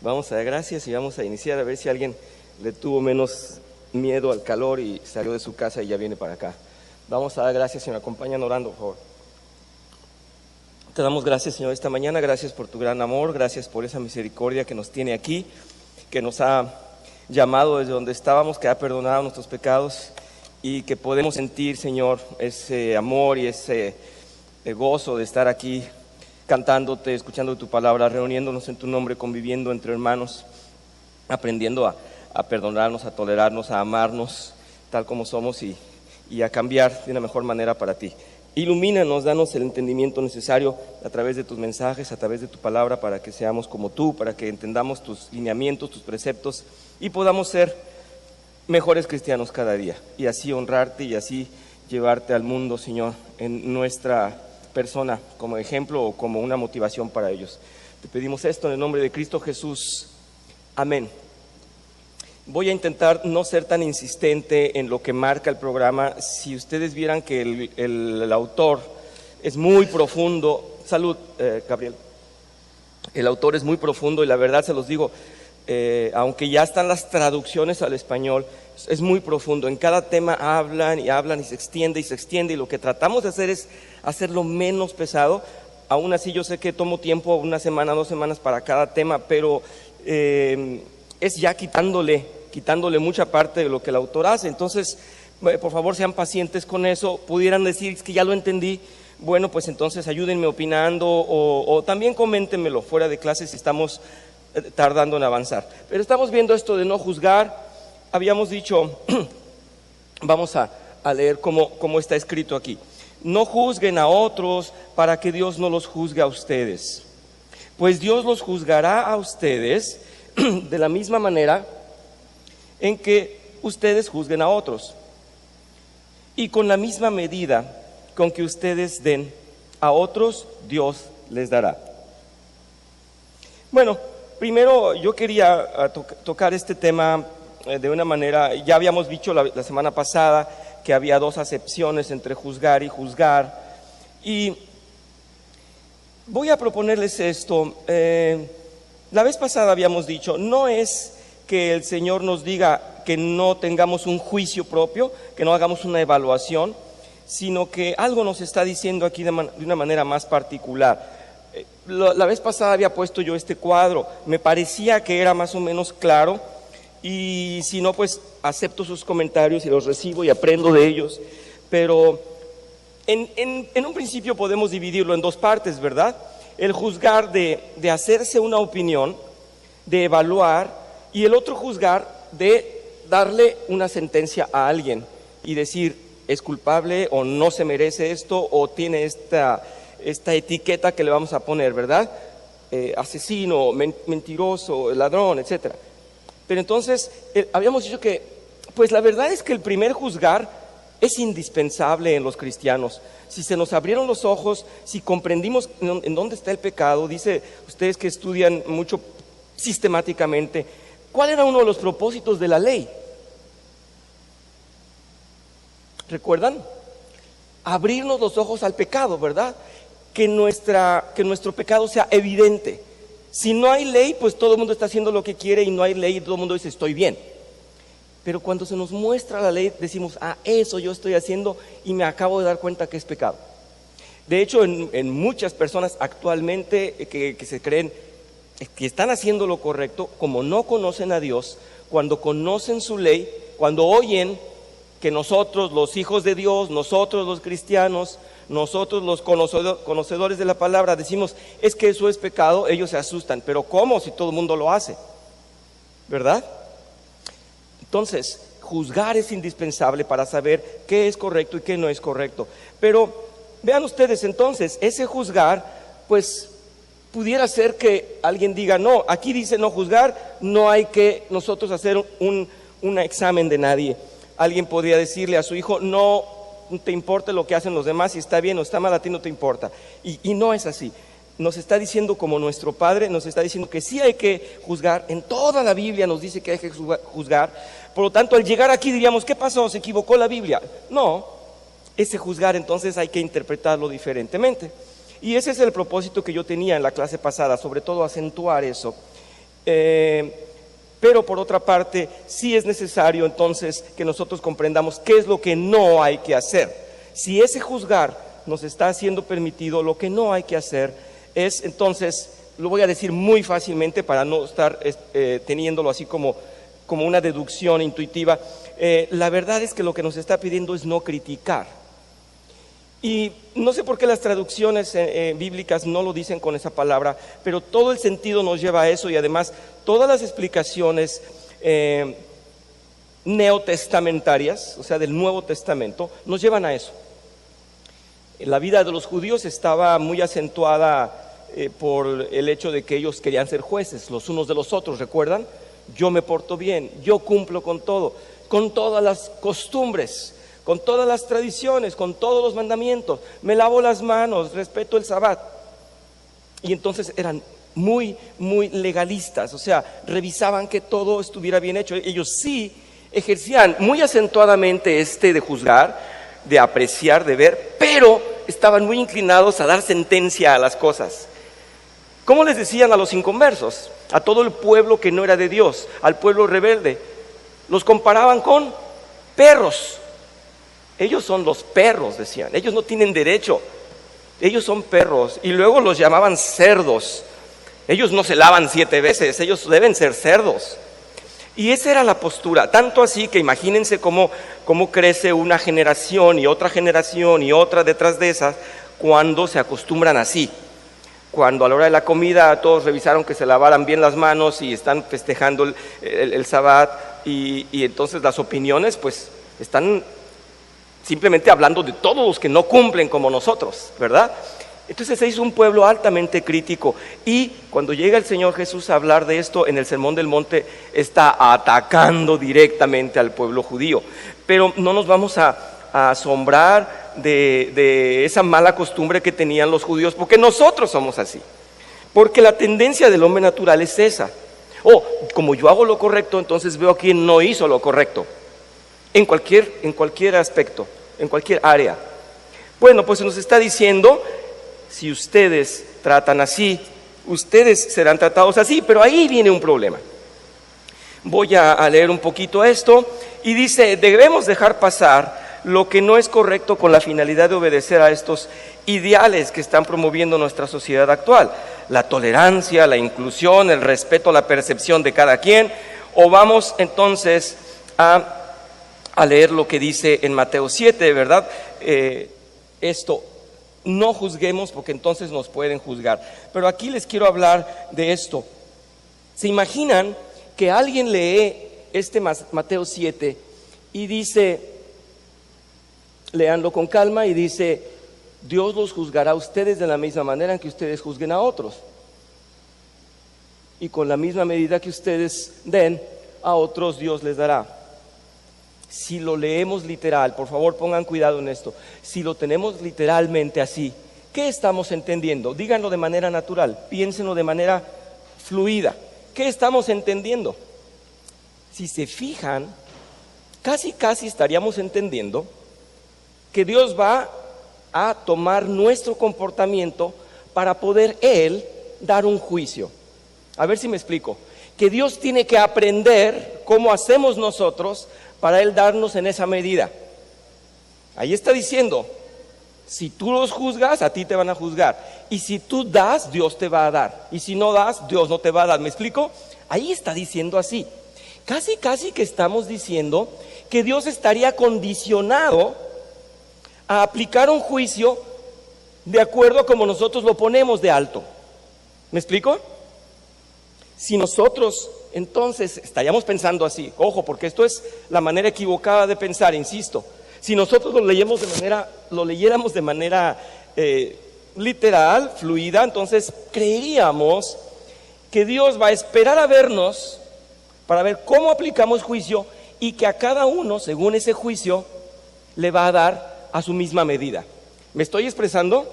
Vamos a dar gracias y vamos a iniciar a ver si alguien le tuvo menos miedo al calor y salió de su casa y ya viene para acá. Vamos a dar gracias y me acompañan orando, por favor. Te damos gracias, Señor, esta mañana. Gracias por tu gran amor, gracias por esa misericordia que nos tiene aquí, que nos ha llamado desde donde estábamos, que ha perdonado nuestros pecados y que podemos sentir, Señor, ese amor y ese gozo de estar aquí cantándote, escuchando tu palabra, reuniéndonos en tu nombre, conviviendo entre hermanos, aprendiendo a perdonarnos, a tolerarnos, a amarnos tal como somos y a cambiar de una mejor manera para ti. Ilumínanos, danos el entendimiento necesario a través de tus mensajes, a través de tu palabra, para que seamos como tú, para que entendamos tus lineamientos, tus preceptos y podamos ser mejores cristianos cada día y así honrarte y así llevarte al mundo, Señor, en nuestra persona como ejemplo o como una motivación para ellos. Te pedimos esto en el nombre de Cristo Jesús. Amén. Voy a intentar no ser tan insistente en lo que marca el programa. Si ustedes vieran que el autor es muy profundo, salud, Gabriel, el autor es muy profundo y la verdad se los digo, aunque ya están las traducciones al español, es muy profundo. En cada tema hablan y se extiende y lo que tratamos de hacer es hacerlo menos pesado. Aún así yo sé que tomo tiempo, una semana, 2 semanas para cada tema, pero es ya quitándole mucha parte de lo que el autor hace. Entonces, por favor, sean pacientes con eso. Pudieran decir, es que ya lo entendí. Bueno, pues entonces ayúdenme opinando o también coméntenmelo fuera de clase si estamos tardando en avanzar. Pero estamos viendo esto de no juzgar. Habíamos dicho, vamos a leer cómo está escrito aquí. No juzguen a otros para que Dios no los juzgue a ustedes. Pues Dios los juzgará a ustedes de la misma manera en que ustedes juzguen a otros. Y con la misma medida con que ustedes den a otros, Dios les dará. Bueno, primero yo quería tocar este tema de una manera, ya habíamos dicho la semana pasada que había 2 acepciones entre juzgar y juzgar, y voy a proponerles esto. La vez pasada habíamos dicho, no es que el Señor nos diga que no tengamos un juicio propio, que no hagamos una evaluación, sino que algo nos está diciendo aquí de una manera más particular. La vez pasada había puesto yo este cuadro, me parecía que era más o menos claro, y si no, pues acepto sus comentarios y los recibo y aprendo de ellos, pero en un principio podemos dividirlo en 2 partes, ¿verdad? El juzgar de hacerse una opinión, de evaluar, y el otro juzgar de darle una sentencia a alguien y decir, es culpable o no se merece esto o tiene esta etiqueta que le vamos a poner, ¿verdad? Asesino, mentiroso, ladrón, etcétera. Pero entonces, habíamos dicho que, pues la verdad es que el primer juzgar es indispensable en los cristianos. Si se nos abrieron los ojos, si comprendimos en dónde está el pecado, dice ustedes que estudian mucho sistemáticamente, ¿cuál era uno de los propósitos de la ley? ¿Recuerdan? Abrirnos los ojos al pecado, ¿verdad? Que nuestro pecado sea evidente. Si no hay ley, pues todo el mundo está haciendo lo que quiere y no hay ley y todo el mundo dice estoy bien. Pero cuando se nos muestra la ley decimos, eso yo estoy haciendo y me acabo de dar cuenta que es pecado. De hecho, en muchas personas actualmente que se creen que están haciendo lo correcto, como no conocen a Dios, cuando conocen su ley, cuando oyen que nosotros los hijos de Dios, nosotros los cristianos, nosotros los conocedores de la palabra decimos, es que eso es pecado, ellos se asustan. Pero ¿cómo si todo el mundo lo hace? ¿Verdad? Entonces, juzgar es indispensable para saber qué es correcto y qué no es correcto. Pero vean ustedes entonces, ese juzgar, pues pudiera ser que alguien diga, no, aquí dice no juzgar, no hay que nosotros hacer un examen de nadie. Alguien podría decirle a su hijo, no te importa lo que hacen los demás, si está bien o está mal, a ti no te importa. Y no es así. Nos está diciendo como nuestro Padre, nos está diciendo que sí hay que juzgar. En toda la Biblia nos dice que hay que juzgar. Por lo tanto, al llegar aquí diríamos, ¿qué pasó? ¿Se equivocó la Biblia? No, ese juzgar entonces hay que interpretarlo diferentemente. Y ese es el propósito que yo tenía en la clase pasada, sobre todo acentuar eso. Pero por otra parte, sí es necesario entonces que nosotros comprendamos qué es lo que no hay que hacer. Si ese juzgar nos está siendo permitido, lo que no hay que hacer es entonces, lo voy a decir muy fácilmente para no estar teniéndolo así como una deducción intuitiva. La verdad es que lo que nos está pidiendo es no criticar. Y no sé por qué las traducciones bíblicas no lo dicen con esa palabra, pero todo el sentido nos lleva a eso, y además todas las explicaciones neotestamentarias, o sea del Nuevo Testamento, nos llevan a eso. La vida de los judíos estaba muy acentuada por el hecho de que ellos querían ser jueces los unos de los otros, ¿recuerdan? Yo me porto bien, yo cumplo con todo, con todas las costumbres, con todas las tradiciones, con todos los mandamientos, me lavo las manos, respeto el Sabbat. Y entonces eran muy legalistas, o sea, revisaban que todo estuviera bien hecho. Ellos sí ejercían muy acentuadamente de juzgar, de apreciar, de ver, pero estaban muy inclinados a dar sentencia a las cosas. ¿Cómo les decían a los inconversos? A todo el pueblo que no era de Dios, al pueblo rebelde. Los comparaban con perros. Ellos son los perros, decían. Ellos no tienen derecho. Ellos son perros. Y luego los llamaban cerdos. Ellos no se lavan 7 veces. Ellos deben ser cerdos. Y esa era la postura. Tanto así que imagínense cómo crece una generación y otra detrás de esas cuando se acostumbran así. Cuando a la hora de la comida todos revisaron que se lavaran bien las manos y están festejando el Sabbat, y entonces las opiniones pues están simplemente hablando de todos los que no cumplen como nosotros, ¿verdad? Entonces se hizo un pueblo altamente crítico, y cuando llega el Señor Jesús a hablar de esto en el Sermón del Monte, está atacando directamente al pueblo judío. Pero no nos vamos a asombrar de esa mala costumbre que tenían los judíos, porque nosotros somos así, porque la tendencia del hombre natural es esa. Como yo hago lo correcto, entonces veo a quien no hizo lo correcto, en cualquier aspecto, en cualquier área. Bueno, pues nos está diciendo, si ustedes tratan así, ustedes serán tratados así, pero ahí viene un problema. Voy a leer un poquito esto, y dice: debemos dejar pasar lo que no es correcto con la finalidad de obedecer a estos ideales que están promoviendo nuestra sociedad actual: la tolerancia, la inclusión, el respeto a la percepción de cada quien. O vamos entonces a leer lo que dice en Mateo 7, ¿verdad? Esto, no juzguemos porque entonces nos pueden juzgar. Pero aquí les quiero hablar de esto. ¿Se imaginan que alguien lee Mateo 7 y dice, léanlo con calma, y dice: Dios los juzgará a ustedes de la misma manera en que ustedes juzguen a otros, y con la misma medida que ustedes den a otros, Dios les dará? Si lo leemos literal, por favor pongan cuidado en esto, si lo tenemos literalmente así, ¿qué estamos entendiendo? Díganlo de manera natural, piénsenlo de manera fluida. ¿Qué estamos entendiendo? Si se fijan, casi estaríamos entendiendo que Dios va a tomar nuestro comportamiento para poder Él dar un juicio. A ver si me explico. Que Dios tiene que aprender cómo hacemos nosotros para Él darnos en esa medida. Ahí está diciendo, si tú los juzgas, a ti te van a juzgar. Y si tú das, Dios te va a dar. Y si no das, Dios no te va a dar. ¿Me explico? Ahí está diciendo así. Casi que estamos diciendo que Dios estaría condicionado a aplicar un juicio de acuerdo a como nosotros lo ponemos de alto. ¿Me explico? Si nosotros entonces estaríamos pensando así, ojo, porque esto es la manera equivocada de pensar, insisto. Si nosotros lo leyéramos de manera literal, fluida, entonces creeríamos que Dios va a esperar a vernos para ver cómo aplicamos juicio, y que a cada uno, según ese juicio, le va a dar a su misma medida. ¿Me estoy expresando?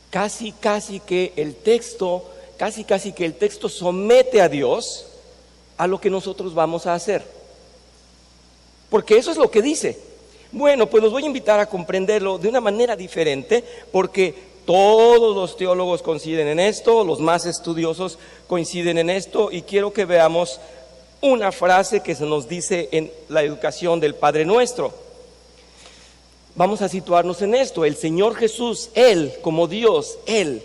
Casi que el texto somete a Dios a lo que nosotros vamos a hacer, porque eso es lo que dice. Bueno, pues los voy a invitar a comprenderlo de una manera diferente, porque todos los teólogos coinciden en esto, los más estudiosos coinciden en esto, y quiero que veamos una frase que se nos dice en la educación del Padre Nuestro. Vamos a situarnos en esto. El Señor Jesús, Él como Dios, Él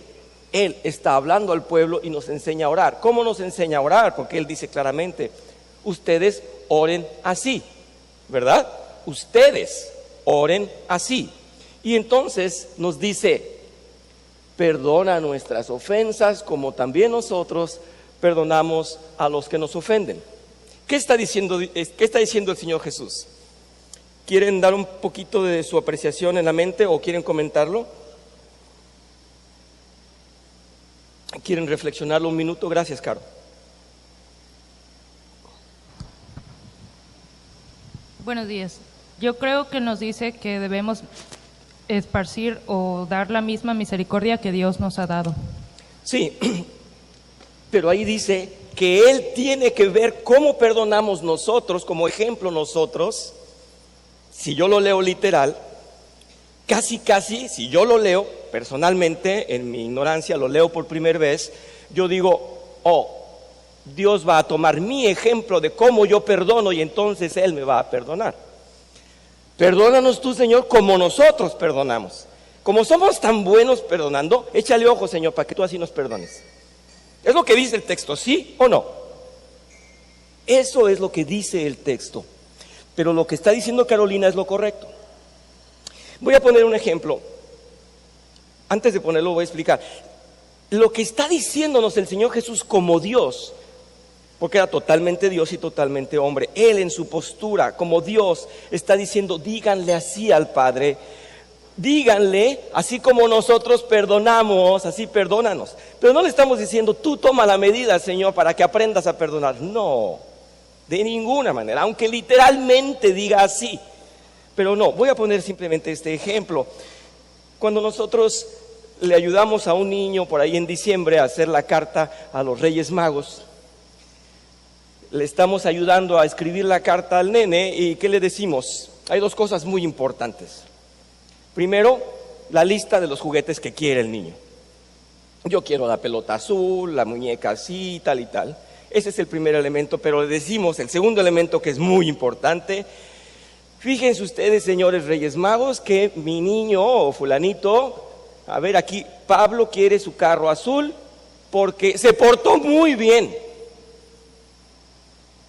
está hablando al pueblo y nos enseña a orar. ¿Cómo nos enseña a orar? Porque Él dice claramente, ustedes oren así, ¿verdad? Ustedes oren así. Y entonces nos dice, perdona nuestras ofensas como también nosotros perdonamos a los que nos ofenden. ¿Qué está diciendo el Señor Jesús? ¿Quieren dar un poquito de su apreciación en la mente o quieren comentarlo? ¿Quieren reflexionarlo un minuto? Gracias, Caro. Buenos días. Yo creo que nos dice que debemos esparcir o dar la misma misericordia que Dios nos ha dado. Sí, pero ahí dice que Él tiene que ver cómo perdonamos nosotros, como ejemplo nosotros. Si yo lo leo literal, casi, si yo lo leo personalmente, en mi ignorancia, lo leo por primera vez, yo digo, Dios va a tomar mi ejemplo de cómo yo perdono y entonces Él me va a perdonar. Perdónanos tú, Señor, como nosotros perdonamos. Como somos tan buenos perdonando, échale ojo, Señor, para que tú así nos perdones. ¿Es lo que dice el texto, sí o no? Eso es lo que dice el texto. Pero lo que está diciendo Carolina es lo correcto. Voy a poner un ejemplo. Antes de ponerlo voy a explicar. Lo que está diciéndonos el Señor Jesús como Dios, porque era totalmente Dios y totalmente hombre, Él en su postura como Dios está diciendo, díganle así al Padre, díganle así como nosotros perdonamos, así perdónanos. Pero no le estamos diciendo, tú toma la medida, Señor, para que aprendas a perdonar. No, de ninguna manera, aunque literalmente diga así. Pero no, voy a poner simplemente este ejemplo. Cuando nosotros le ayudamos a un niño por ahí en diciembre a hacer la carta a los Reyes Magos, le estamos ayudando a escribir la carta al nene y ¿qué le decimos? Hay dos cosas muy importantes. Primero, la lista de los juguetes que quiere el niño. Yo quiero la pelota azul, la muñeca así, tal y tal. Ese es el primer elemento, pero le decimos el segundo elemento que es muy importante. Fíjense ustedes, señores Reyes Magos, que mi niño o fulanito, a ver aquí, Pablo quiere su carro azul porque se portó muy bien.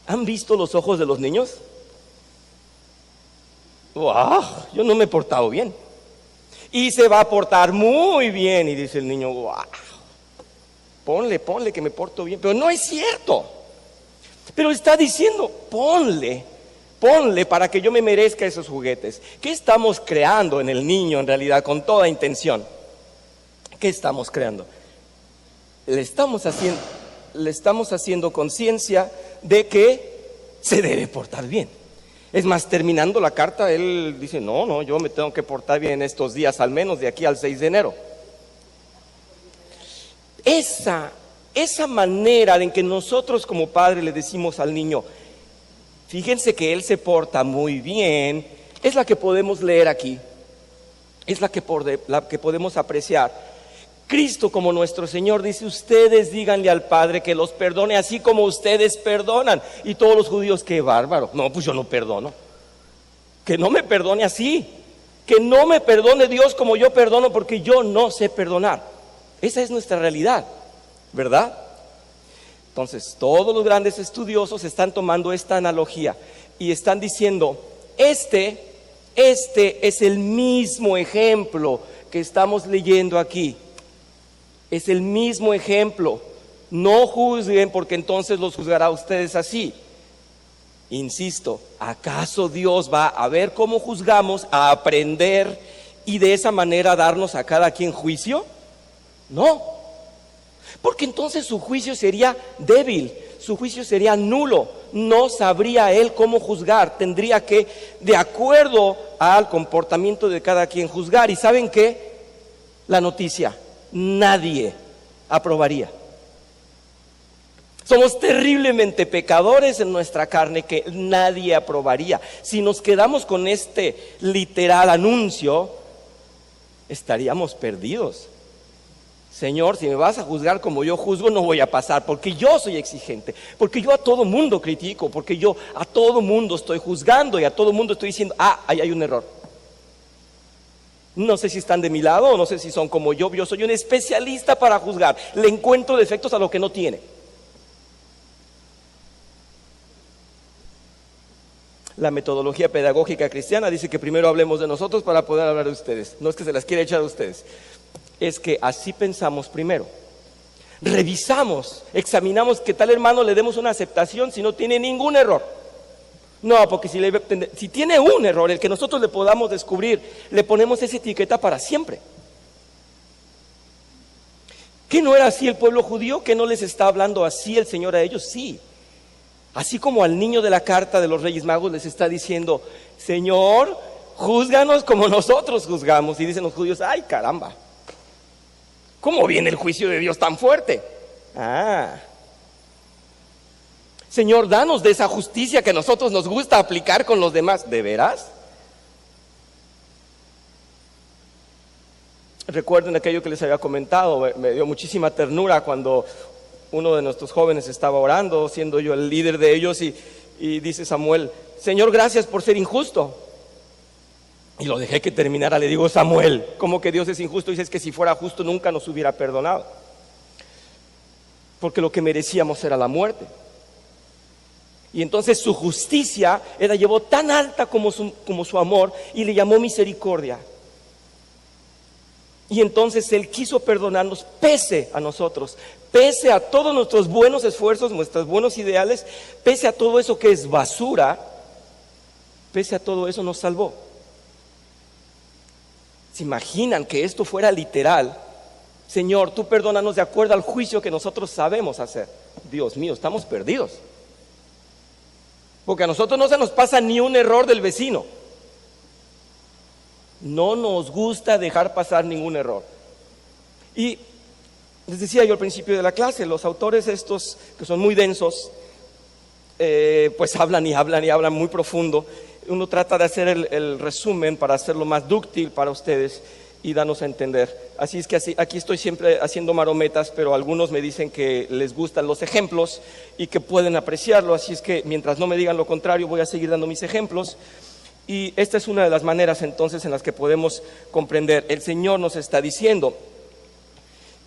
¿Han visto los ojos de los niños? ¡Wow! Yo no me he portado bien. Y se va a portar muy bien. Y dice el niño, ¡wow! Ponle que me porto bien. Pero no es cierto. Pero está diciendo, ponle para que yo me merezca esos juguetes. ¿Qué estamos creando en el niño en realidad con toda intención? ¿Qué estamos creando? Le estamos haciendo conciencia de que se debe portar bien. Es más, terminando la carta, él dice, no, yo me tengo que portar bien estos días, al menos de aquí al 6 de enero. Esa manera en que nosotros como padres le decimos al niño, fíjense que él se porta muy bien, es la que podemos leer aquí, es la que podemos apreciar. Cristo como nuestro Señor dice, ustedes díganle al Padre que los perdone así como ustedes perdonan. Y todos los judíos, qué bárbaro. No, pues yo no perdono. Que no me perdone así. Que no me perdone Dios como yo perdono porque yo no sé perdonar. Esa es nuestra realidad, ¿verdad? Entonces, todos los grandes estudiosos están tomando esta analogía y están diciendo, este es el mismo ejemplo que estamos leyendo aquí. Es el mismo ejemplo. No juzguen porque entonces los juzgará a ustedes así. Insisto, ¿acaso Dios va a ver cómo juzgamos, a aprender y de esa manera darnos a cada quien juicio? No, porque entonces su juicio sería débil, su juicio sería nulo. No sabría Él cómo juzgar, tendría que, de acuerdo al comportamiento de cada quien, juzgar. ¿Y saben qué? La noticia, nadie aprobaría. Somos terriblemente pecadores en nuestra carne que nadie aprobaría. Si nos quedamos con este literal anuncio, estaríamos perdidos. Señor, si me vas a juzgar como yo juzgo, no voy a pasar, porque yo soy exigente, porque yo a todo mundo critico, porque yo a todo mundo estoy juzgando y a todo mundo estoy diciendo, ahí hay un error. No sé si están de mi lado o no sé si son como yo soy un especialista para juzgar, le encuentro defectos a lo que no tiene. La metodología pedagógica cristiana dice que primero hablemos de nosotros para poder hablar de ustedes. No es que se las quiera echar a ustedes, es que así pensamos primero. Revisamos, examinamos que tal hermano le demos una aceptación si no tiene ningún error. No, porque si tiene un error, el que nosotros le podamos descubrir, le ponemos esa etiqueta para siempre. ¿Qué no era así el pueblo judío? ¿Que no les está hablando así el Señor a ellos? Sí. Así como al niño de la carta de los Reyes Magos les está diciendo, Señor, júzganos como nosotros juzgamos. Y dicen los judíos, ay caramba, ¿cómo viene el juicio de Dios tan fuerte? Señor, danos de esa justicia que a nosotros nos gusta aplicar con los demás. ¿De veras? Recuerden aquello que les había comentado, me dio muchísima ternura cuando uno de nuestros jóvenes estaba orando, siendo yo el líder de ellos, y dice Samuel, Señor, gracias por ser injusto. Y lo dejé que terminara, le digo, Samuel, ¿cómo que Dios es injusto? Dice, es que si fuera justo nunca nos hubiera perdonado, porque lo que merecíamos era la muerte. Y entonces su justicia la llevó tan alta como su amor, y le llamó misericordia. Y entonces Él quiso perdonarnos pese a nosotros, pese a todos nuestros buenos esfuerzos, nuestros buenos ideales, pese a todo eso que es basura, pese a todo eso nos salvó. ¿Se imaginan que esto fuera literal? Señor, tú perdónanos de acuerdo al juicio que nosotros sabemos hacer. Dios mío, estamos perdidos. Porque a nosotros no se nos pasa ni un error del vecino. No nos gusta dejar pasar ningún error. Y les decía yo al principio de la clase, los autores estos que son muy densos, pues hablan y hablan y hablan muy profundo. Uno trata de hacer el resumen para hacerlo más dúctil para ustedes y darnos a entender. Así es que aquí estoy siempre haciendo marometas, pero algunos me dicen que les gustan los ejemplos y que pueden apreciarlo. Así es que mientras no me digan lo contrario, voy a seguir dando mis ejemplos. Y esta es una de las maneras entonces en las que podemos comprender. El Señor nos está diciendo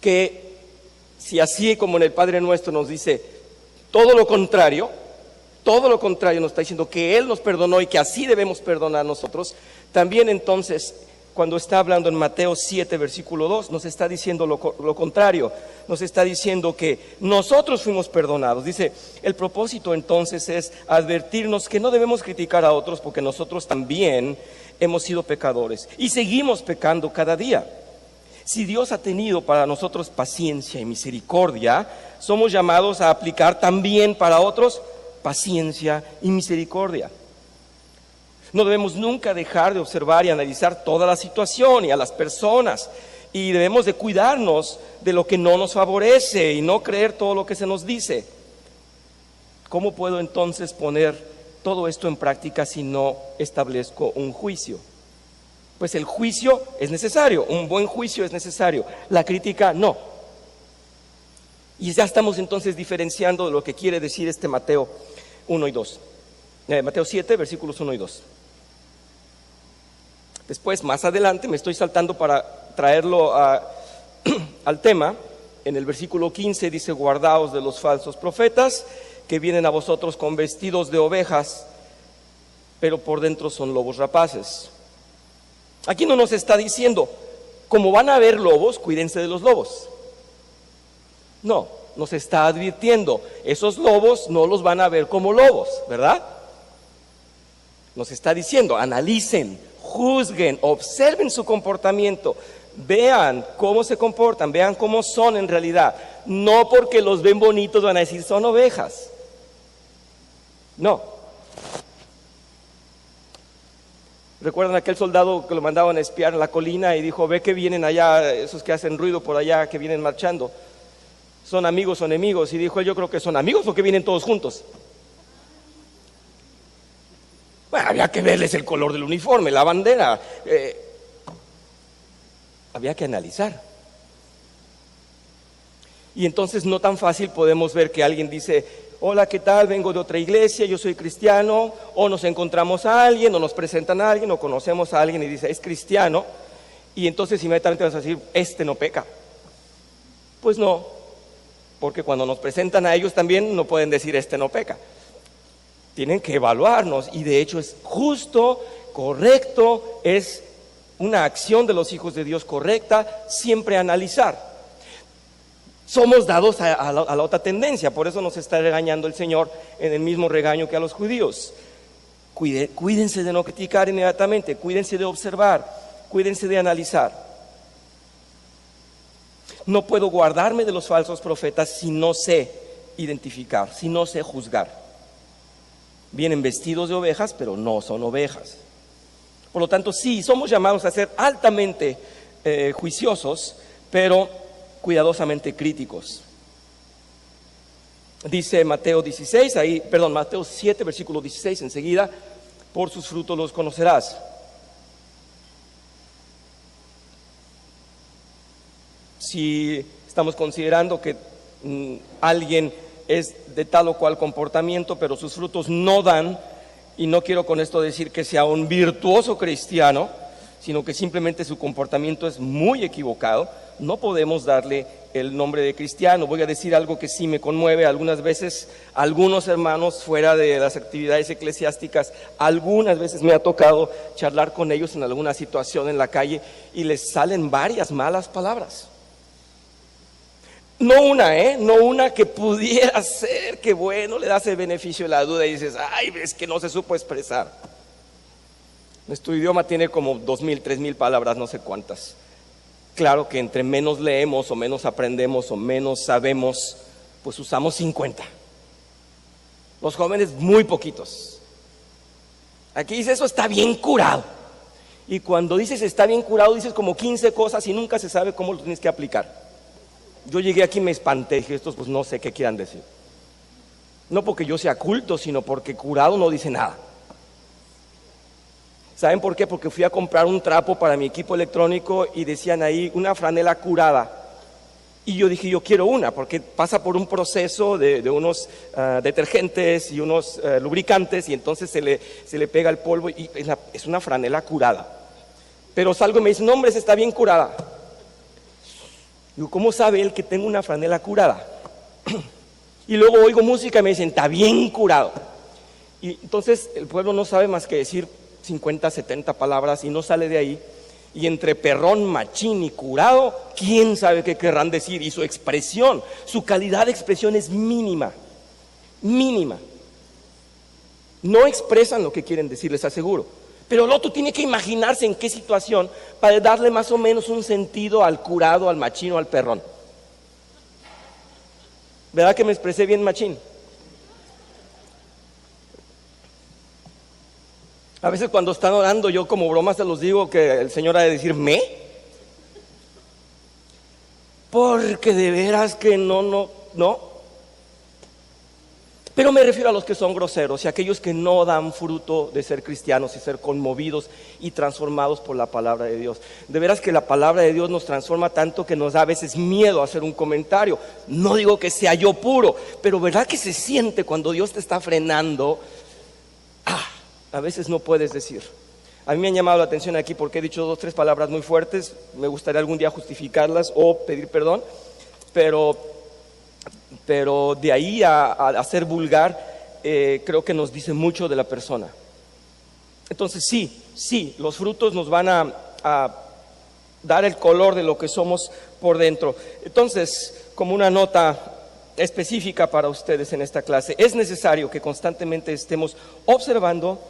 que si así como en el Padre Nuestro nos dice todo lo contrario nos está diciendo que Él nos perdonó y que así debemos perdonar nosotros, también entonces cuando está hablando en Mateo 7 versículo 2 nos está diciendo lo contrario, nos está diciendo que nosotros fuimos perdonados. Dice, el propósito entonces es advertirnos que no debemos criticar a otros porque nosotros también hemos sido pecadores y seguimos pecando cada día. Si Dios ha tenido para nosotros paciencia y misericordia, somos llamados a aplicar también para otros paciencia y misericordia. No debemos nunca dejar de observar y analizar toda la situación y a las personas, y debemos de cuidarnos de lo que no nos favorece y no creer todo lo que se nos dice. ¿Cómo puedo entonces poner todo esto en práctica si no establezco un juicio? Pues el juicio es necesario, un buen juicio es necesario, la crítica no. Y ya estamos entonces diferenciando de lo que quiere decir este Mateo 1 y 2. Mateo 7, versículos 1 y 2. Después, más adelante, me estoy saltando para traerlo al tema. En el versículo 15 dice, guardaos de los falsos profetas que vienen a vosotros con vestidos de ovejas, pero por dentro son lobos rapaces. Aquí no nos está diciendo, como van a haber lobos, cuídense de los lobos. No, nos está advirtiendo, esos lobos no los van a ver como lobos, ¿verdad? Nos está diciendo, analicen, juzguen, observen su comportamiento, vean cómo se comportan, vean cómo son en realidad. No porque los ven bonitos van a decir son ovejas. No. ¿Recuerdan aquel soldado que lo mandaban a espiar en la colina y dijo, ve que vienen allá, esos que hacen ruido por allá, que vienen marchando? ¿Son amigos o enemigos? Y dijo, yo creo que son amigos porque vienen todos juntos. Bueno, había que verles el color del uniforme, la bandera. Había que analizar. Y entonces no tan fácil podemos ver que alguien dice: hola, ¿qué tal? Vengo de otra iglesia, yo soy cristiano. O nos encontramos a alguien, o nos presentan a alguien, o conocemos a alguien y dice: es cristiano. Y entonces inmediatamente vas a decir: este no peca. Pues no, porque cuando nos presentan a ellos también no pueden decir: este no peca. Tienen que evaluarnos, y de hecho es justo, correcto, es una acción de los hijos de Dios correcta, siempre analizar. Somos dados a la otra tendencia, por eso nos está regañando el Señor en el mismo regaño que a los judíos. Cuídense de no criticar inmediatamente, cuídense de observar, cuídense de analizar. No puedo guardarme de los falsos profetas si no sé identificar, si no sé juzgar. Vienen vestidos de ovejas, pero no son ovejas. Por lo tanto, sí, somos llamados a ser altamente juiciosos, pero cuidadosamente críticos. Dice Mateo 7, versículo 16, enseguida: por sus frutos los conocerás. Si estamos considerando que alguien es de tal o cual comportamiento, pero sus frutos no dan, y no quiero con esto decir que sea un virtuoso cristiano, sino que simplemente su comportamiento es muy equivocado, no podemos darle el nombre de cristiano. Voy a decir algo que sí me conmueve. Algunas veces, algunos hermanos fuera de las actividades eclesiásticas, algunas veces me ha tocado charlar con ellos en alguna situación en la calle y les salen varias malas palabras. No una que pudiera ser que bueno, le das el beneficio de la duda y dices: ay, es que no se supo expresar. Nuestro idioma tiene como 2,000, 3,000 palabras, no sé cuántas. Claro que entre menos leemos o menos aprendemos o menos sabemos, pues usamos 50. Los jóvenes muy poquitos. Aquí dice: eso está bien curado. Y cuando dices está bien curado, dices como 15 cosas y nunca se sabe cómo lo tienes que aplicar. Yo llegué aquí y me espanté, dije: estos pues no sé qué quieran decir. No porque yo sea culto, sino porque curado no dice nada. ¿Saben por qué? Porque fui a comprar un trapo para mi equipo electrónico y decían ahí: una franela curada. Y yo dije: yo quiero una, porque pasa por un proceso de unos detergentes y unos lubricantes, y entonces se le pega el polvo y es una franela curada. Pero salgo y me dicen: no, hombre, esa está bien curada. Digo: ¿cómo sabe él que tengo una franela curada? Y luego oigo música y me dicen: está bien curado. Y entonces el pueblo no sabe más que decir 50, 70 palabras y no sale de ahí. Y entre perrón, machín y curado, quién sabe qué querrán decir. Y su expresión, su calidad de expresión es mínima. No expresan lo que quieren decir, les aseguro. Pero el otro tiene que imaginarse en qué situación para darle más o menos un sentido al curado, al machín o al perrón. ¿Verdad que me expresé bien, machín? A veces cuando están orando, yo como broma se los digo que el Señor ha de decir: ¿me? Porque de veras que no. Pero me refiero a los que son groseros y a aquellos que no dan fruto de ser cristianos y ser conmovidos y transformados por la palabra de Dios. De veras que la palabra de Dios nos transforma tanto que nos da a veces miedo hacer un comentario. No digo que sea yo puro, pero ¿verdad que se siente cuando Dios te está frenando? A veces no puedes decir. A mí me han llamado la atención aquí porque he dicho 2 o 3 palabras muy fuertes. Me gustaría algún día justificarlas o pedir perdón, pero de ahí a ser vulgar, creo que nos dice mucho de la persona. Entonces sí, los frutos nos van a dar el color de lo que somos por dentro. Entonces, como una nota específica para ustedes en esta clase, es necesario que constantemente estemos observando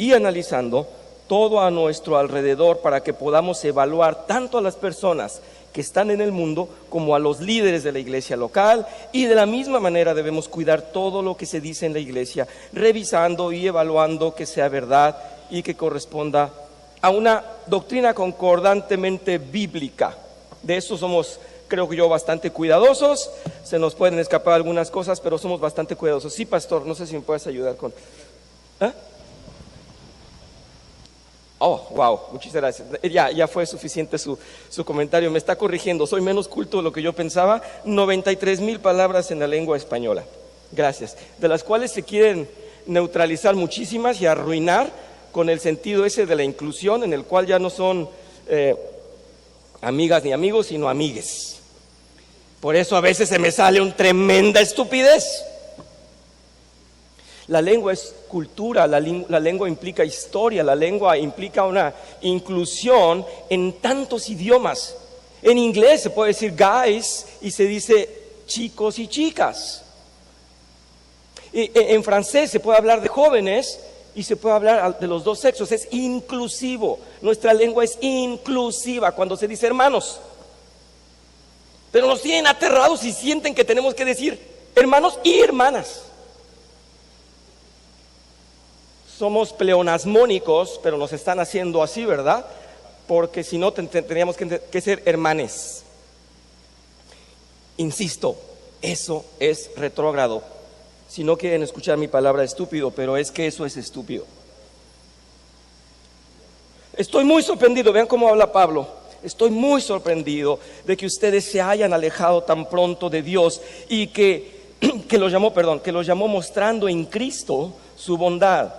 y analizando todo a nuestro alrededor para que podamos evaluar tanto a las personas que están en el mundo como a los líderes de la iglesia local, y de la misma manera debemos cuidar todo lo que se dice en la iglesia, revisando y evaluando que sea verdad y que corresponda a una doctrina concordantemente bíblica. De eso somos, creo que yo, bastante cuidadosos. Se nos pueden escapar algunas cosas, pero somos bastante cuidadosos. Sí, pastor, no sé si me puedes ayudar con... Oh, wow, muchas gracias. Ya fue suficiente su comentario. Me está corrigiendo, soy menos culto de lo que yo pensaba. 93,000 palabras en la lengua española. Gracias. De las cuales se quieren neutralizar muchísimas y arruinar con el sentido ese de la inclusión, en el cual ya no son amigas ni amigos, sino amigues. Por eso a veces se me sale una tremenda estupidez. La lengua es cultura, la lengua implica historia, la lengua implica una inclusión en tantos idiomas. En inglés se puede decir guys y se dice chicos y chicas. En francés se puede hablar de jóvenes y se puede hablar de los dos sexos. Es inclusivo. Nuestra lengua es inclusiva cuando se dice hermanos. Pero nos tienen aterrados y sienten que tenemos que decir hermanos y hermanas. Somos pleonasmónicos, pero nos están haciendo así, ¿verdad? Porque si no, tendríamos que ser hermanes. Insisto, eso es retrógrado. Si no quieren escuchar mi palabra estúpido, pero es que eso es estúpido. Estoy muy sorprendido, vean cómo habla Pablo. Estoy muy sorprendido de que ustedes se hayan alejado tan pronto de Dios y que los llamó mostrando en Cristo su bondad.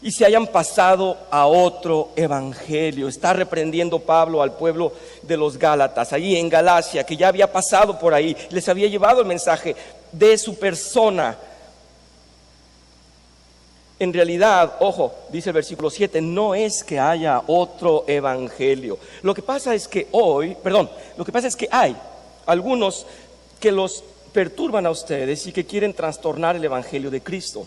Y se hayan pasado a otro evangelio. Está reprendiendo Pablo al pueblo de los Gálatas, ahí en Galacia, que ya había pasado por ahí, les había llevado el mensaje de su persona. En realidad, ojo, dice el versículo 7, no es que haya otro evangelio. Lo que pasa es que hay algunos que los perturban a ustedes y que quieren trastornar el evangelio de Cristo.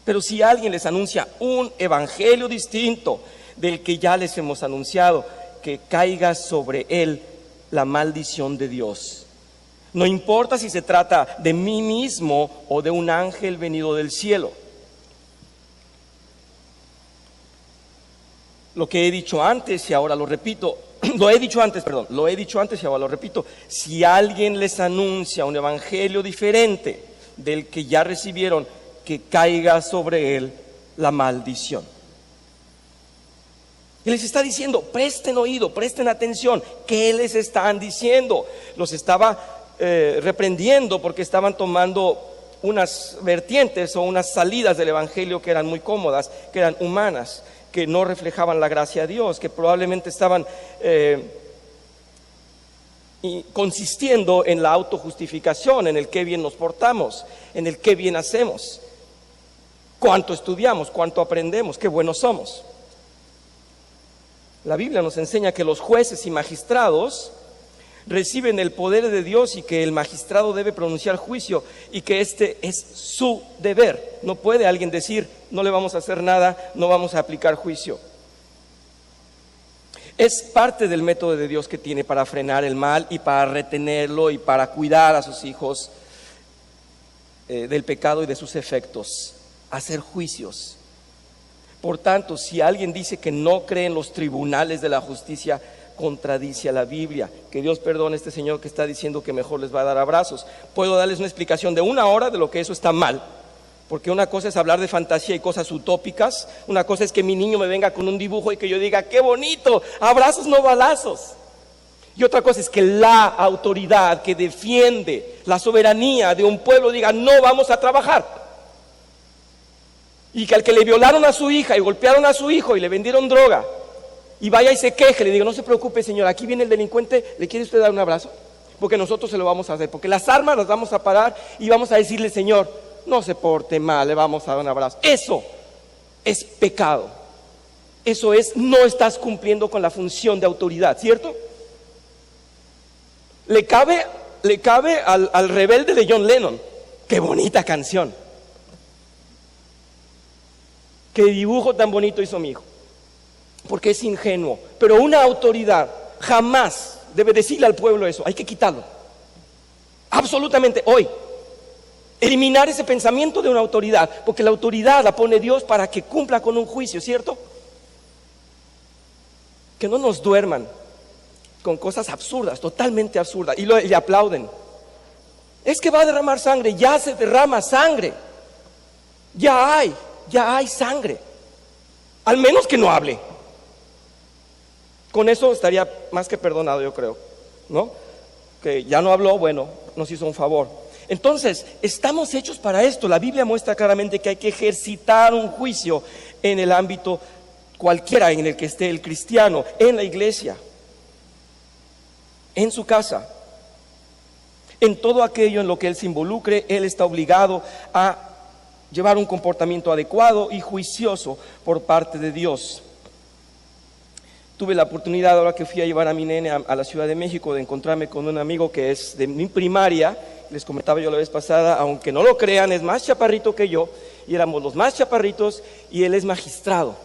Pero si alguien les anuncia un evangelio distinto del que ya les hemos anunciado, que caiga sobre él la maldición de Dios. No importa si se trata de mí mismo o de un ángel venido del cielo. Lo que he dicho antes y ahora lo repito, lo he dicho antes y ahora lo repito. Si alguien les anuncia un evangelio diferente del que ya recibieron, que caiga sobre él la maldición. Y les está diciendo, presten oído, presten atención. ¿Qué les están diciendo? Los estaba reprendiendo porque estaban tomando unas vertientes o unas salidas del evangelio que eran muy cómodas, que eran humanas, que no reflejaban la gracia de Dios, que probablemente estaban consistiendo en la autojustificación, en el qué bien nos portamos, en el qué bien hacemos, cuánto estudiamos, cuánto aprendemos, qué buenos somos. La Biblia nos enseña que los jueces y magistrados reciben el poder de Dios y que el magistrado debe pronunciar juicio y que este es su deber. No puede alguien decir, no le vamos a hacer nada, no vamos a aplicar juicio. Es parte del método de Dios que tiene para frenar el mal y para retenerlo y para cuidar a sus hijos del pecado y de sus efectos, hacer juicios. Por tanto, si alguien dice que no cree en los tribunales de la justicia, contradice a la Biblia. Que Dios perdone a este señor que está diciendo que mejor les va a dar abrazos. Puedo darles una explicación de 1 hora de lo que eso está mal, porque una cosa es hablar de fantasía y cosas utópicas, una cosa es que mi niño me venga con un dibujo y que yo diga, ¡qué bonito! Abrazos, no balazos. Y otra cosa es que la autoridad que defiende la soberanía de un pueblo diga, no vamos a trabajar. Y que al que le violaron a su hija y golpearon a su hijo y le vendieron droga, y vaya y se queje, le digo, no se preocupe señor, aquí viene el delincuente, ¿le quiere usted dar un abrazo? Porque nosotros se lo vamos a hacer, porque las armas las vamos a parar y vamos a decirle, señor, no se porte mal, le vamos a dar un abrazo. Eso es pecado. Eso es, no estás cumpliendo con la función de autoridad, ¿cierto? Le cabe al rebelde de John Lennon. Qué bonita canción. Qué dibujo tan bonito hizo mi hijo. Porque es ingenuo. Pero una autoridad jamás debe decirle al pueblo eso. Hay que quitarlo. Absolutamente, hoy. Eliminar ese pensamiento de una autoridad. Porque la autoridad la pone Dios para que cumpla con un juicio, ¿cierto? Que no nos duerman con cosas absurdas, totalmente absurdas. Y le aplauden. Es que va a derramar sangre. Ya se derrama sangre. Ya hay sangre. al menos que no hable. Con eso estaría más que perdonado, yo creo, ¿no? Que ya no habló, bueno, nos hizo un favor. Entonces, estamos hechos para esto. La Biblia muestra claramente que hay que ejercitar un juicio en el ámbito cualquiera en el que esté el cristiano, en la iglesia, en su casa, en todo aquello en lo que él se involucre. Él está obligado a llevar un comportamiento adecuado y juicioso por parte de Dios. Tuve la oportunidad, ahora que fui a llevar a mi nene a la Ciudad de México, de encontrarme con un amigo que es de mi primaria. Les comentaba yo la vez pasada, aunque no lo crean, es más chaparrito que yo, y éramos los más chaparritos, y él es magistrado.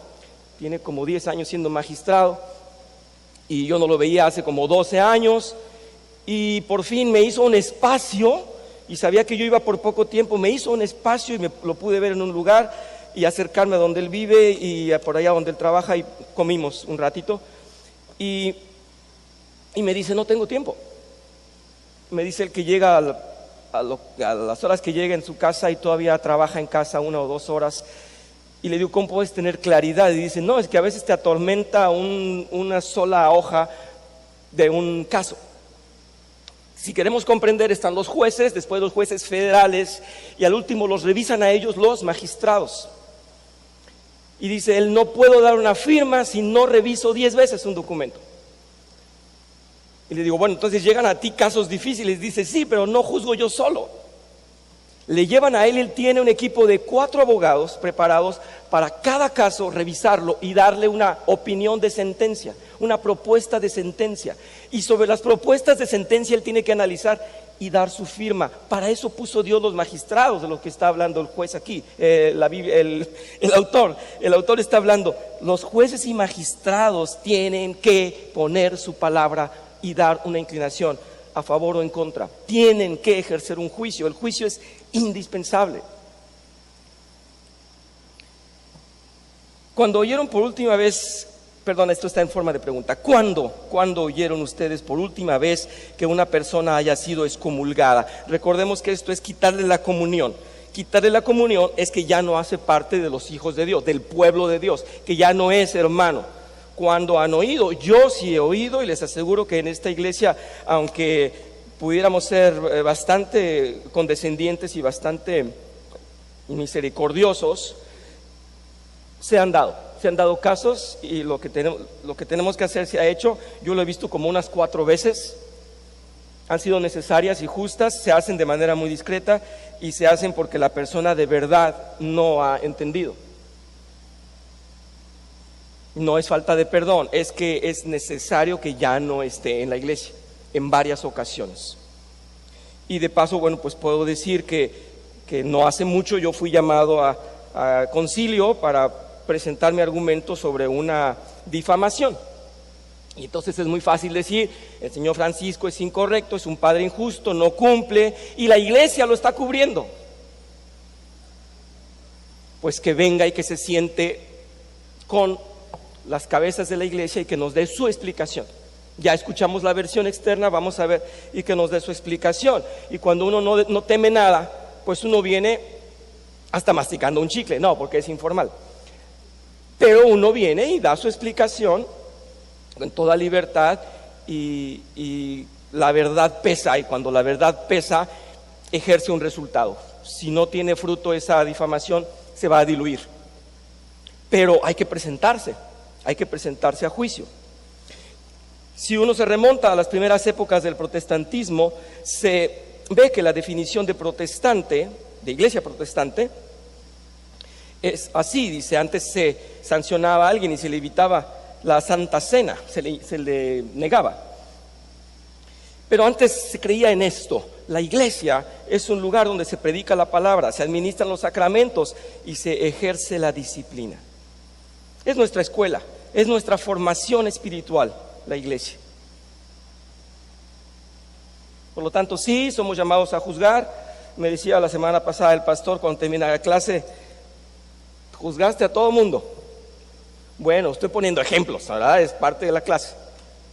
Tiene como 10 años siendo magistrado, y yo no lo veía hace como 12 años, y por fin me hizo un espacio, y sabía que yo iba por poco tiempo, me hizo un espacio y me lo pude ver en un lugar, y acercarme a donde él vive, y por allá donde él trabaja, y comimos un ratito, y me dice, no tengo tiempo. Me dice el que llega a las horas que llega en su casa y todavía trabaja en casa 1 o 2 horas, y le digo, ¿cómo puedes tener claridad? Y dice, no, es que a veces te atormenta una sola hoja de un caso. Si queremos comprender, están los jueces, después los jueces federales, y al último los revisan a ellos los magistrados. Y dice, él, no puedo dar una firma si no reviso 10 veces un documento. Y le digo, bueno, entonces llegan a ti casos difíciles. Dice, sí, pero no juzgo yo solo. Le llevan a él, él tiene un equipo de 4 abogados preparados para cada caso revisarlo y darle una opinión de sentencia, una propuesta de sentencia. Y sobre las propuestas de sentencia él tiene que analizar y dar su firma. Para eso puso Dios los magistrados, de lo que está hablando el juez aquí, el autor está hablando, los jueces y magistrados tienen que poner su palabra y dar una inclinación a favor o en contra. Tienen que ejercer un juicio. El juicio es indispensable. Cuando oyeron por última vez, perdón, esto está en forma de pregunta, ¿cuándo oyeron ustedes por última vez que una persona haya sido excomulgada? Recordemos que esto es quitarle la comunión. Quitarle la comunión es que ya no hace parte de los hijos de Dios, del pueblo de Dios, que ya no es hermano. Cuando han oído, yo sí he oído, y les aseguro que en esta iglesia, aunque pudiéramos ser bastante condescendientes y bastante misericordiosos, se han dado casos, y lo que tenemos que hacer se ha hecho. Yo lo he visto como unas 4 veces. Han sido necesarias y justas, se hacen de manera muy discreta y se hacen porque la persona de verdad no ha entendido. No es falta de perdón, es que es necesario que ya no esté en la iglesia en varias ocasiones. Y de paso, bueno, pues puedo decir que no hace mucho yo fui llamado a concilio para presentar mi argumento sobre una difamación. Y entonces es muy fácil decir, el señor Francisco es incorrecto, es un padre injusto, no cumple, y la iglesia lo está cubriendo. Pues que venga y que se siente con las cabezas de la iglesia y que nos dé su explicación. Ya escuchamos la versión externa, vamos a ver, y que nos dé su explicación. Y cuando uno no teme nada, pues uno viene hasta masticando un chicle, no, porque es informal. Pero uno viene y da su explicación con toda libertad, y la verdad pesa, y cuando la verdad pesa, ejerce un resultado. Si no tiene fruto esa difamación, se va a diluir. Pero hay que presentarse a juicio. Si uno se remonta a las primeras épocas del protestantismo, se ve que la definición de protestante, de iglesia protestante, es así. Dice, antes se sancionaba a alguien y se le evitaba la Santa Cena, se le negaba. Pero antes se creía en esto: la iglesia es un lugar donde se predica la palabra, se administran los sacramentos y se ejerce la disciplina. Es nuestra escuela, es nuestra formación espiritual, la iglesia. Por lo tanto, sí, somos llamados a juzgar. Me decía la semana pasada el pastor cuando termina la clase, juzgaste a todo mundo. Bueno, estoy poniendo ejemplos, ¿verdad? Es parte de la clase.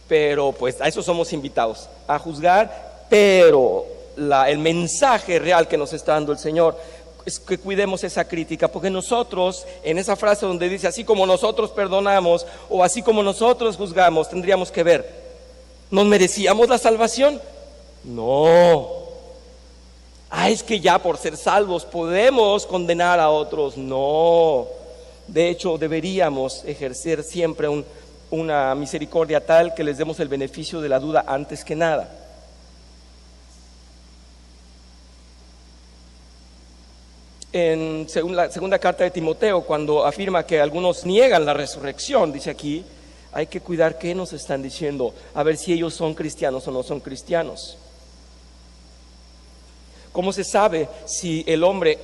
Pero pues a eso somos invitados, a juzgar, pero el mensaje real que nos está dando el Señor es que cuidemos esa crítica, porque nosotros, en esa frase donde dice, así como nosotros perdonamos o así como nosotros juzgamos, tendríamos que ver, ¿nos merecíamos la salvación? No. Es que ya por ser salvos podemos condenar a otros. No. De hecho, deberíamos ejercer siempre una misericordia tal que les demos el beneficio de la duda antes que nada. En la segunda carta de Timoteo, cuando afirma que algunos niegan la resurrección, dice aquí, hay que cuidar qué nos están diciendo, a ver si ellos son cristianos o no son cristianos. ¿Cómo se sabe si el hombre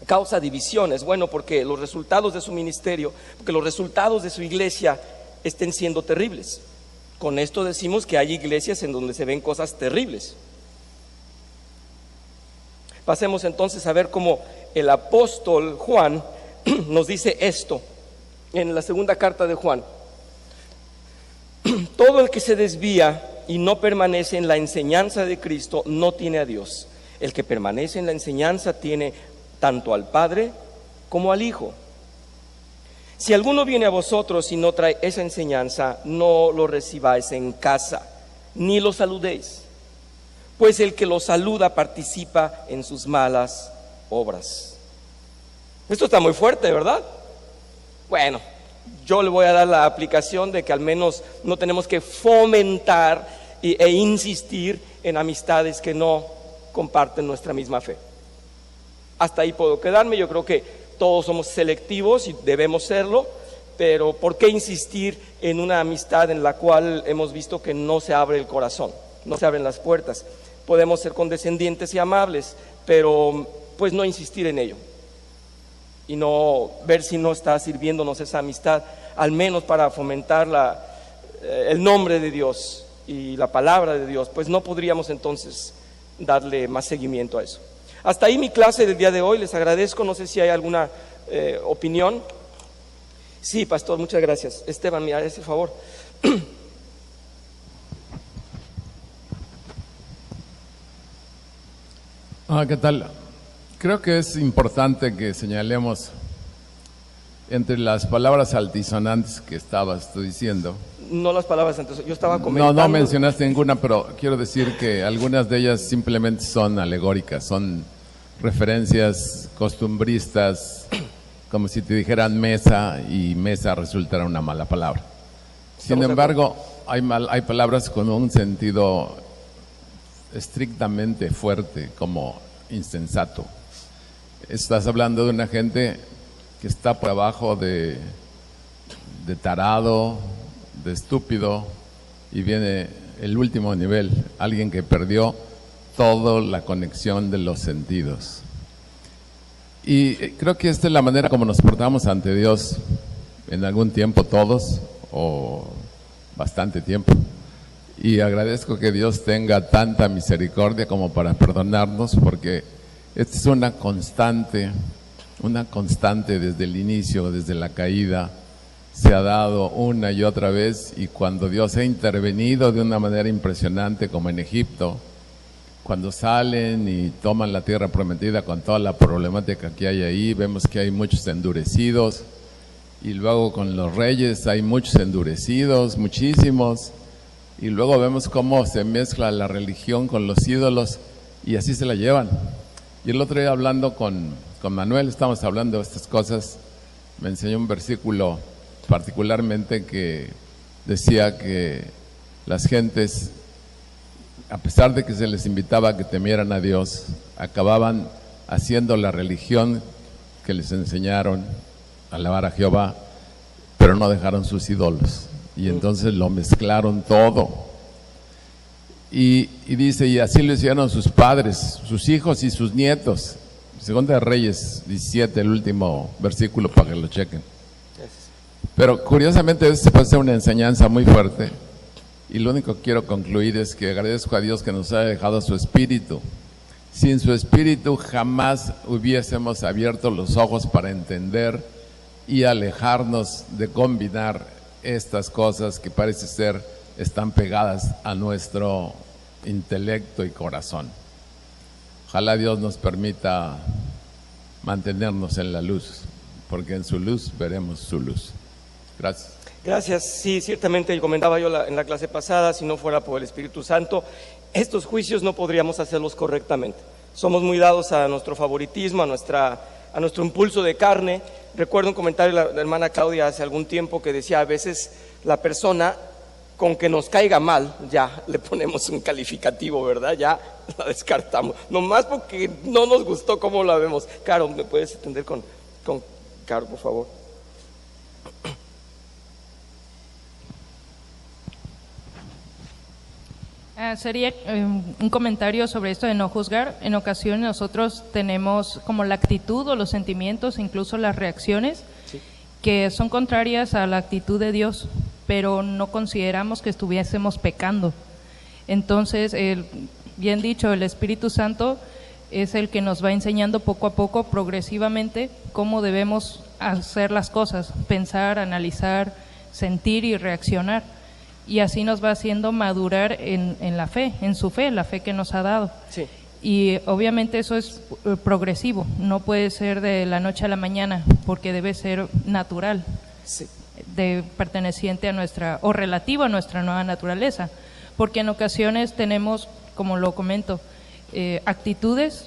causa divisiones? Bueno, porque los resultados de su ministerio, porque los resultados de su iglesia estén siendo terribles. Con esto decimos que hay iglesias en donde se ven cosas terribles. Pasemos entonces a ver cómo el apóstol Juan nos dice esto en la segunda carta de Juan. Todo el que se desvía y no permanece en la enseñanza de Cristo no tiene a Dios. El que permanece en la enseñanza tiene tanto al Padre como al Hijo. Si alguno viene a vosotros y no trae esa enseñanza, no lo recibáis en casa, ni lo saludéis. Pues el que lo saluda participa en sus malas obras. Esto está muy fuerte, ¿verdad? Bueno, yo le voy a dar la aplicación de que al menos no tenemos que fomentar e insistir en amistades que no comparten nuestra misma fe. Hasta ahí puedo quedarme. Yo creo que todos somos selectivos y debemos serlo, pero ¿por qué insistir en una amistad en la cual hemos visto que no se abre el corazón, no se abren las puertas? Podemos ser condescendientes y amables, pero pues no insistir en ello y no ver si no está sirviéndonos esa amistad, al menos para fomentar el nombre de Dios y la palabra de Dios. Pues no podríamos entonces darle más seguimiento a eso. Hasta ahí mi clase del día de hoy. Les agradezco. No sé si hay alguna opinión. Sí, pastor, muchas gracias. Esteban, mira ese favor. ¿Qué tal? Creo que es importante que señalemos entre las palabras altisonantes que estabas tú diciendo. No las palabras antes, yo estaba comentando. No mencionaste ninguna, pero quiero decir que algunas de ellas simplemente son alegóricas, son referencias costumbristas, como si te dijeran mesa y mesa resultara una mala palabra. Sin embargo, hay palabras con un sentido estrictamente fuerte, como insensato. Estás hablando de una gente que está por abajo de tarado, de estúpido, y viene el último nivel, alguien que perdió toda la conexión de los sentidos. Y creo que esta es la manera como nos portamos ante Dios en algún tiempo todos, o bastante tiempo. Y agradezco que Dios tenga tanta misericordia como para perdonarnos, porque esta es una constante desde el inicio, desde la caída, se ha dado una y otra vez, y cuando Dios ha intervenido de una manera impresionante, como en Egipto, cuando salen y toman la tierra prometida con toda la problemática que hay ahí, vemos que hay muchos endurecidos, y luego con los reyes hay muchos endurecidos, muchísimos, y luego vemos cómo se mezcla la religión con los ídolos, y así se la llevan. Y el otro día hablando con Manuel, estamos hablando de estas cosas, me enseñó un versículo particularmente que decía que las gentes, a pesar de que se les invitaba a que temieran a Dios, acababan haciendo la religión que les enseñaron, alabar a Jehová, pero no dejaron sus ídolos, y entonces lo mezclaron todo. Y dice, y así lo hicieron sus padres, sus hijos y sus nietos. Segunda de Reyes 17, el último versículo, para que lo chequen. Pero curiosamente esto puede ser una enseñanza muy fuerte, y lo único que quiero concluir es que agradezco a Dios que nos ha dejado su Espíritu. Sin su Espíritu jamás hubiésemos abierto los ojos para entender y alejarnos de combinar estas cosas que parece ser están pegadas a nuestro intelecto y corazón. Ojalá Dios nos permita mantenernos en la luz, porque en su luz veremos su luz. Gracias. Gracias. Sí, ciertamente, comentaba yo en la clase pasada, si no fuera por el Espíritu Santo, estos juicios no podríamos hacerlos correctamente. Somos muy dados a nuestro favoritismo, a nuestro impulso de carne. Recuerdo un comentario de la hermana Claudia hace algún tiempo que decía, a veces la persona, con que nos caiga mal, ya le ponemos un calificativo, ¿verdad? Ya la descartamos, nomás porque no nos gustó cómo la vemos. Caro, ¿me puedes atender con Caro, por favor? Sería un comentario sobre esto de no juzgar. En ocasiones nosotros tenemos como la actitud o los sentimientos, incluso las reacciones, sí, que son contrarias a la actitud de Dios, pero no consideramos que estuviésemos pecando. Entonces, bien dicho, el Espíritu Santo es el que nos va enseñando poco a poco, progresivamente, cómo debemos hacer las cosas, pensar, analizar, sentir y reaccionar. Y así nos va haciendo madurar en la fe, en su fe, la fe que nos ha dado. Sí. Y obviamente eso es progresivo, no puede ser de la noche a la mañana, porque debe ser natural, sí, perteneciente a nuestra, o relativo a nuestra nueva naturaleza. Porque en ocasiones tenemos, como lo comento, actitudes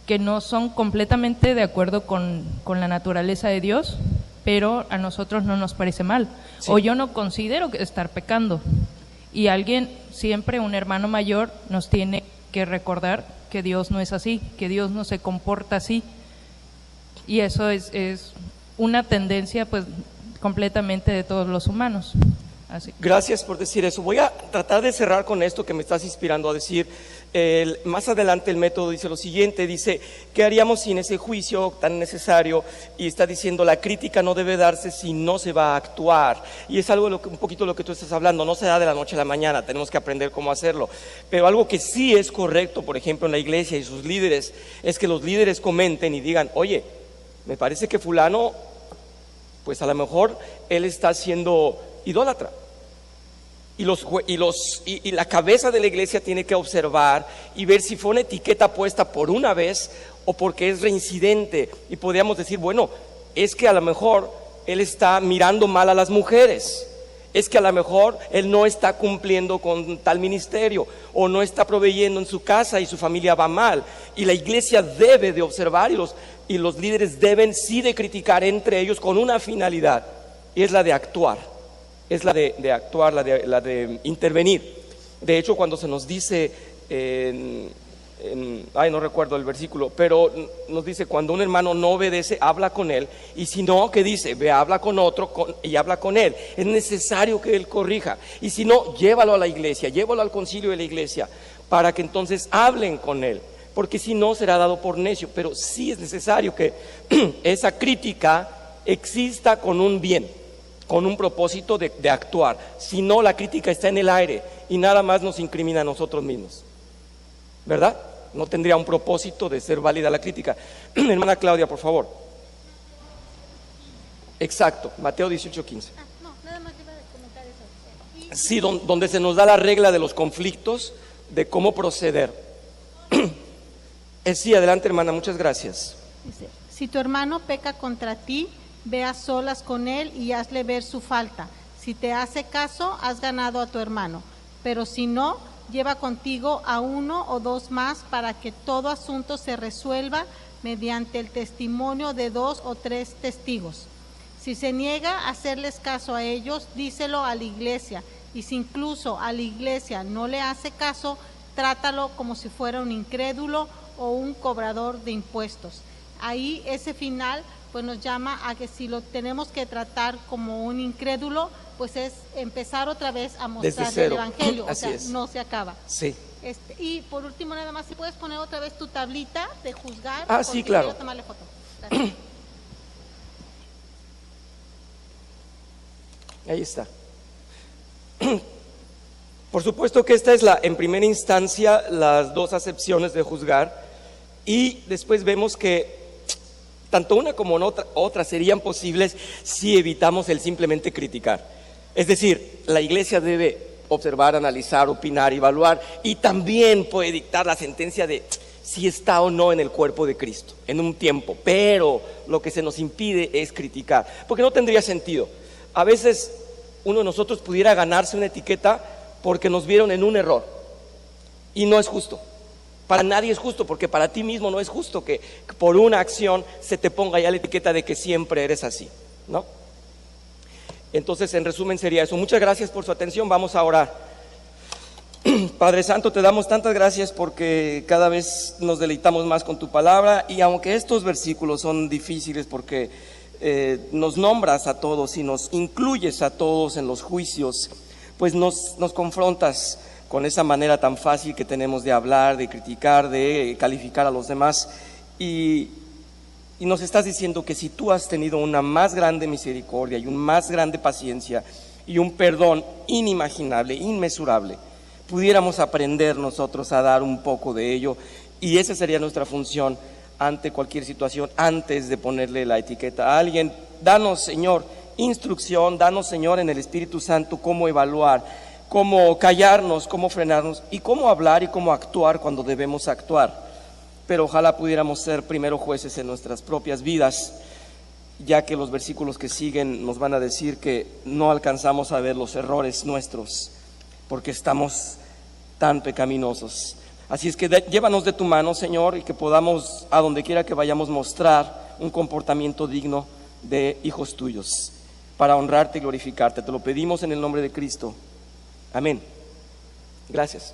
que no son completamente de acuerdo con la naturaleza de Dios, pero a nosotros no nos parece mal, sí, o yo no considero estar pecando, y alguien, siempre un hermano mayor, nos tiene que recordar que Dios no es así, que Dios no se comporta así, y eso es una tendencia pues completamente de todos los humanos. Así. Gracias por decir eso. Voy a tratar de cerrar con esto que me estás inspirando a decir. Más adelante el método dice lo siguiente, dice, ¿qué haríamos sin ese juicio tan necesario? Y está diciendo, la crítica no debe darse si no se va a actuar. Y es algo un poquito lo que tú estás hablando, no se da de la noche a la mañana, tenemos que aprender cómo hacerlo. Pero algo que sí es correcto, por ejemplo, en la iglesia y sus líderes, es que los líderes comenten y digan, oye, me parece que fulano, pues a lo mejor él está siendo idólatra. Y la cabeza de la iglesia tiene que observar y ver si fue una etiqueta puesta por una vez o porque es reincidente. Y podríamos decir, bueno, es que a lo mejor él está mirando mal a las mujeres, es que a lo mejor él no está cumpliendo con tal ministerio o no está proveyendo en su casa y su familia va mal. Y la iglesia debe de observar y los líderes deben sí de criticar entre ellos con una finalidad, y es la de actuar. Es la de actuar, la de intervenir. De hecho, cuando se nos dice, no recuerdo el versículo, pero nos dice, cuando un hermano no obedece, habla con él, y si no, ¿qué dice? Ve, habla con otro y habla con él. Es necesario que él corrija, y si no, llévalo a la iglesia, llévalo al concilio de la iglesia, para que entonces hablen con él, porque si no, será dado por necio. Pero sí es necesario que esa crítica exista con un bien, con un propósito de actuar. Si no, la crítica está en el aire y nada más nos incrimina a nosotros mismos, ¿verdad? No tendría un propósito de ser válida la crítica. Hermana Claudia, por favor. Exacto, Mateo 18:15. No, nada más iba a comentar eso. Sí, donde se nos da la regla de los conflictos, de cómo proceder. Sí, adelante, hermana, muchas gracias. Dice, si tu hermano peca contra ti, ve a solas con él y hazle ver su falta. Si te hace caso, has ganado a tu hermano. Pero si no, lleva contigo a uno o dos más para que todo asunto se resuelva mediante el testimonio de 2 o 3 testigos. Si se niega a hacerles caso a ellos, díselo a la iglesia. Y si incluso a la iglesia no le hace caso, trátalo como si fuera un incrédulo o un cobrador de impuestos. Ahí ese final pues nos llama a que si lo tenemos que tratar como un incrédulo, pues es empezar otra vez a mostrar el evangelio, o sea, no se acaba. Sí. Y por último, nada más, si puedes poner otra vez tu tablita de juzgar. Sí, claro. Quiero tomarle foto. Gracias. Ahí está. Por supuesto que esta es en primera instancia, las 2 acepciones de juzgar, y después vemos que tanto una como otra serían posibles si evitamos el simplemente criticar. Es decir, la iglesia debe observar, analizar, opinar, evaluar, y también puede dictar la sentencia de, si está o no en el cuerpo de Cristo, en un tiempo, pero lo que se nos impide es criticar, porque no tendría sentido. A veces uno de nosotros pudiera ganarse una etiqueta porque nos vieron en un error, y no es justo. Para nadie es justo, porque para ti mismo no es justo que por una acción se te ponga ya la etiqueta de que siempre eres así, ¿no? Entonces, en resumen sería eso. Muchas gracias por su atención, vamos a orar. Padre Santo, te damos tantas gracias porque cada vez nos deleitamos más con tu palabra, y aunque estos versículos son difíciles porque nos nombras a todos y nos incluyes a todos en los juicios, pues nos confrontas con esa manera tan fácil que tenemos de hablar, de criticar, de calificar a los demás, y nos estás diciendo que si tú has tenido una más grande misericordia y una más grande paciencia y un perdón inimaginable, inmesurable, pudiéramos aprender nosotros a dar un poco de ello, y esa sería nuestra función ante cualquier situación, antes de ponerle la etiqueta a alguien. Danos, Señor, instrucción, danos, Señor, en el Espíritu Santo cómo evaluar, cómo callarnos, cómo frenarnos y cómo hablar y cómo actuar cuando debemos actuar. Pero ojalá pudiéramos ser primero jueces en nuestras propias vidas, ya que los versículos que siguen nos van a decir que no alcanzamos a ver los errores nuestros porque estamos tan pecaminosos. Así es que llévanos de tu mano, Señor, y que podamos, a donde quiera que vayamos, mostrar un comportamiento digno de hijos tuyos, para honrarte y glorificarte. Te lo pedimos en el nombre de Cristo. Amén. Gracias.